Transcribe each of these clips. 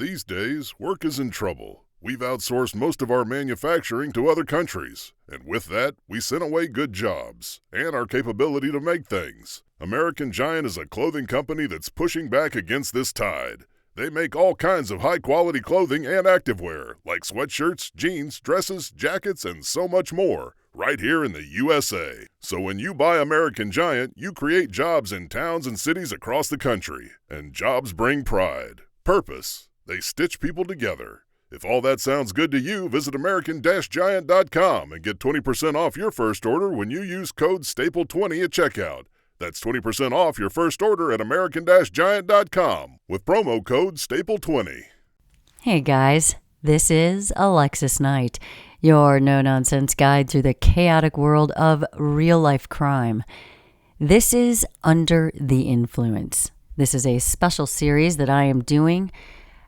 These days, work is in trouble. We've outsourced most of our manufacturing to other countries, and with that, we sent away good jobs and our capability to make things. American Giant is a clothing company that's pushing back against this tide. They make all kinds of high-quality clothing and activewear, like sweatshirts, jeans, dresses, jackets, and so much more, right here in the USA. So when you buy American Giant, you create jobs in towns and cities across the country. And jobs bring pride, purpose. They stitch people together. If all that sounds good to you, visit American-Giant.com and get 20% off your first order when you use code STAPLE20 at checkout. That's 20% off your first order at American-Giant.com with promo code STAPLE20. Hey guys, this is Alexis Knight, your no-nonsense guide through the chaotic world of real-life crime. This is Under the Influence. This is a special series that I am doing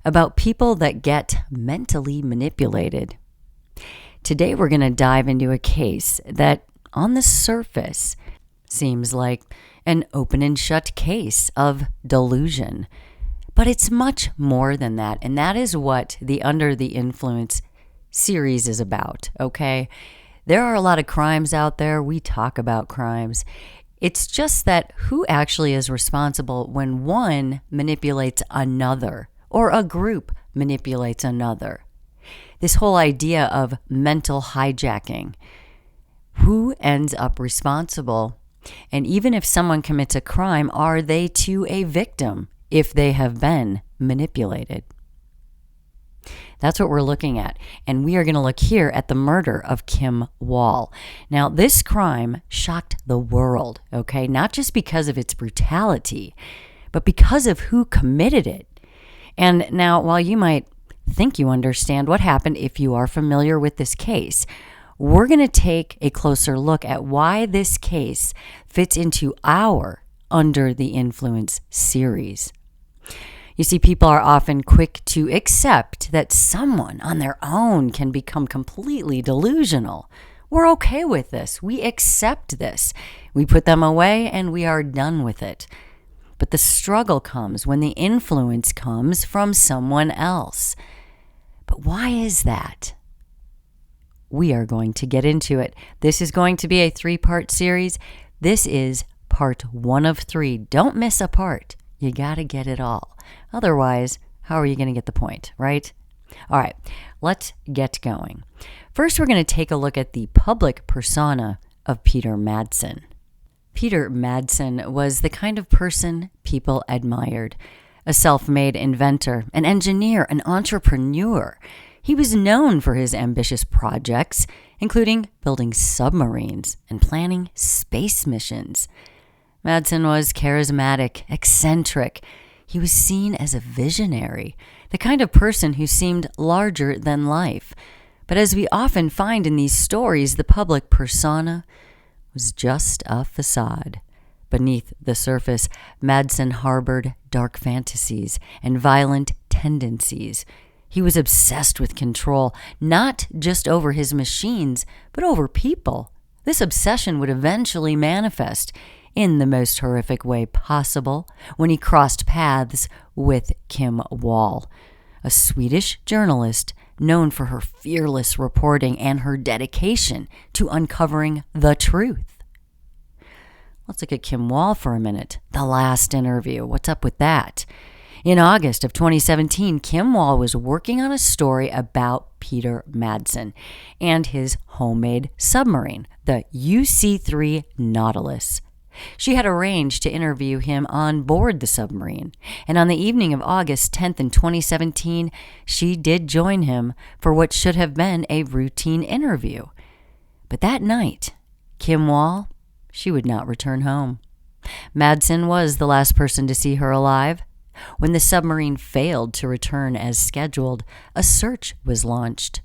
about people that get mentally manipulated. Today we're going to dive into a case that, on the surface, seems like an open and shut case of delusion. But it's much more than that, and that is what the Under the Influence series is about, okay? There are a lot of crimes out there. We talk about crimes. It's just that who actually is responsible when one manipulates another or a group manipulates another? This whole idea of mental hijacking. Who ends up responsible? And even if someone commits a crime, are they too a victim if they have been manipulated? That's what we're looking at. And we are going to look here at the murder of Kim Wall. Now, this crime shocked the world, okay? Not just because of its brutality, but because of who committed it. And now, while you might think you understand what happened if you are familiar with this case, we're going to take a closer look at why this case fits into our Under the Influence series. You see, people are often quick to accept that someone on their own can become completely delusional. We're okay with this. We accept this. We put them away and we are done with it. But the struggle comes when the influence comes from someone else. But why is that? We are going to get into it. This is going to be a 3-part series. This is part 1 of 3. Don't miss a part. You got to get it all. Otherwise, how are you going to get the point, right? All right, let's get going. First, we're going to take a look at the public persona of Peter Madsen. Peter Madsen was the kind of person people admired. A self-made inventor, an engineer, an entrepreneur. He was known for his ambitious projects, including building submarines and planning space missions. Madsen was charismatic, eccentric. He was seen as a visionary, the kind of person who seemed larger than life. But as we often find in these stories, the public persona was just a facade. Beneath the surface, Madsen harbored dark fantasies and violent tendencies. He was obsessed with control, not just over his machines, but over people. This obsession would eventually manifest in the most horrific way possible when he crossed paths with Kim Wall, a Swedish journalist known for her fearless reporting and her dedication to uncovering the truth. Let's look at Kim Wall for a minute. The last interview. What's up with that? In August of 2017, Kim Wall was working on a story about Peter Madsen and his homemade submarine, the UC-3 Nautilus. She had arranged to interview him on board the submarine, and on the evening of August 10th in 2017, she did join him for what should have been a routine interview. But that night, Kim Wall, she would not return home. Madsen was the last person to see her alive. When the submarine failed to return as scheduled, a search was launched.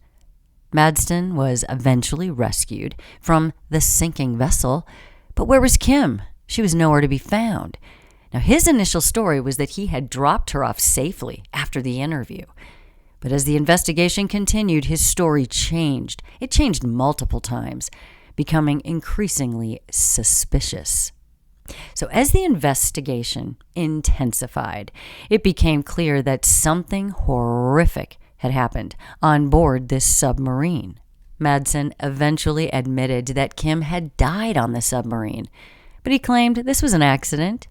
Madsen was eventually rescued from the sinking vessel, but where was Kim? She was nowhere to be found. Now, his initial story was that he had dropped her off safely after the interview. But as the investigation continued, his story changed. It changed multiple times, becoming increasingly suspicious. So as the investigation intensified, it became clear that something horrific had happened on board this submarine. Madsen eventually admitted that Kim had died on the submarine, but he claimed this was an accident.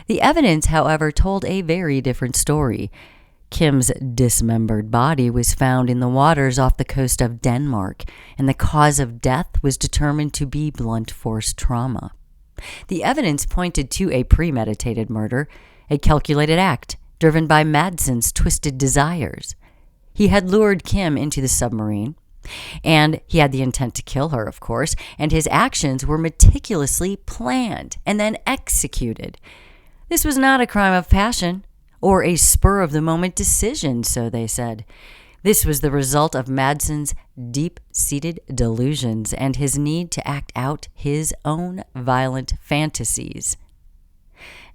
The evidence, however, told a very different story. Kim's dismembered body was found in the waters off the coast of Denmark, and the cause of death was determined to be blunt force trauma. The evidence pointed to a premeditated murder, a calculated act driven by Madsen's twisted desires. He had lured Kim into the submarine, and he had the intent to kill her, of course, and his actions were meticulously planned and then executed. This was not a crime of passion or a spur-of-the-moment decision, so they said. This was the result of Madsen's deep-seated delusions and his need to act out his own violent fantasies.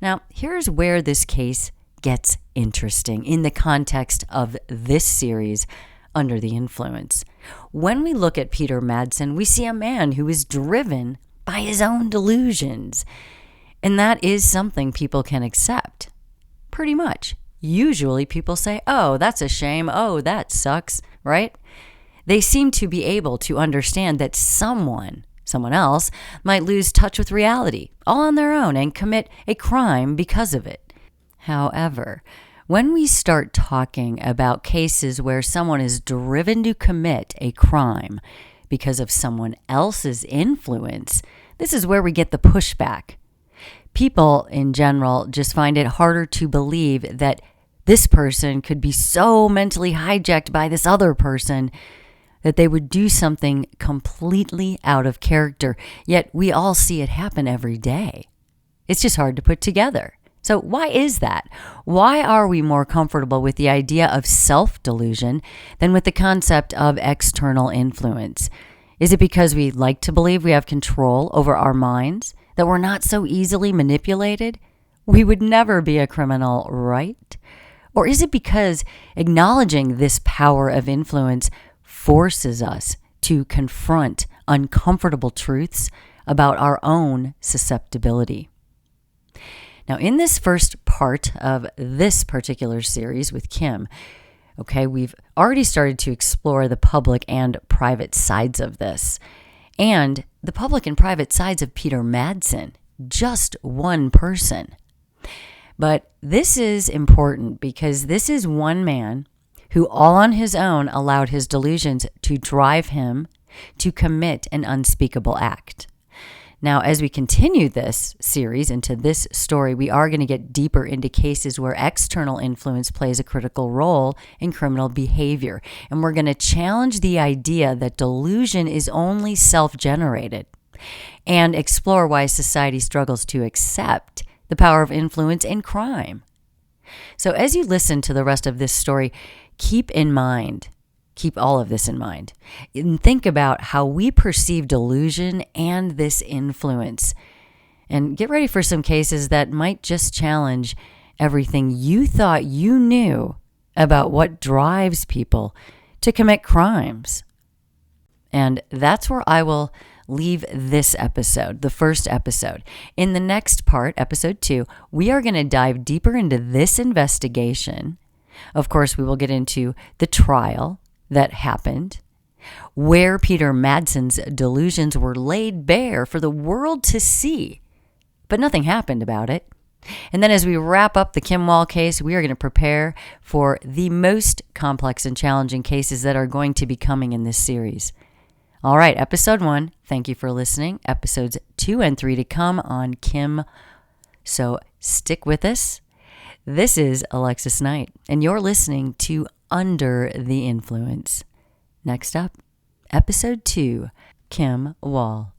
Now, here's where this case gets interesting in the context of this series, Under the Influence. When we look at Peter Madsen, we see a man who is driven by his own delusions. And that is something people can accept. Pretty much. Usually people say, oh, that's a shame. Oh, that sucks, right? They seem to be able to understand that someone else, might lose touch with reality all on their own and commit a crime because of it. However, when we start talking about cases where someone is driven to commit a crime because of someone else's influence, this is where we get the pushback. People in general just find it harder to believe that this person could be so mentally hijacked by this other person that they would do something completely out of character, yet we all see it happen every day. It's just hard to put together. So why is that? Why are we more comfortable with the idea of self-delusion than with the concept of external influence? Is it because we like to believe we have control over our minds, that we're not so easily manipulated? We would never be a criminal, right? Or is it because acknowledging this power of influence forces us to confront uncomfortable truths about our own susceptibility? Now, in this first part of this particular series with Kim, we've already started to explore the public and private sides of this. And the public and private sides of Peter Madsen, just one person. But this is important because this is one man who all on his own allowed his delusions to drive him to commit an unspeakable act. Now, as we continue this series into this story, we are going to get deeper into cases where external influence plays a critical role in criminal behavior. And we're going to challenge the idea that delusion is only self-generated and explore why society struggles to accept the power of influence in crime. So as you listen to the rest of this story, keep all of this in mind, and think about how we perceive delusion and this influence. And get ready for some cases that might just challenge everything you thought you knew about what drives people to commit crimes. And that's where I will leave this episode, the first episode. In the next part, episode 2, we are going to dive deeper into this investigation. Of course, we will get into the trial that happened, where Peter Madsen's delusions were laid bare for the world to see, but nothing happened about it. And then as we wrap up the Kim Wall case, we are going to prepare for the most complex and challenging cases that are going to be coming in this series. All right, episode 1, thank you for listening. Episodes 2 and 3 to come on Kim. So stick with us. This is Alexis Knight, and you're listening to Under the Influence. Next up, episode 2, Kim Wall.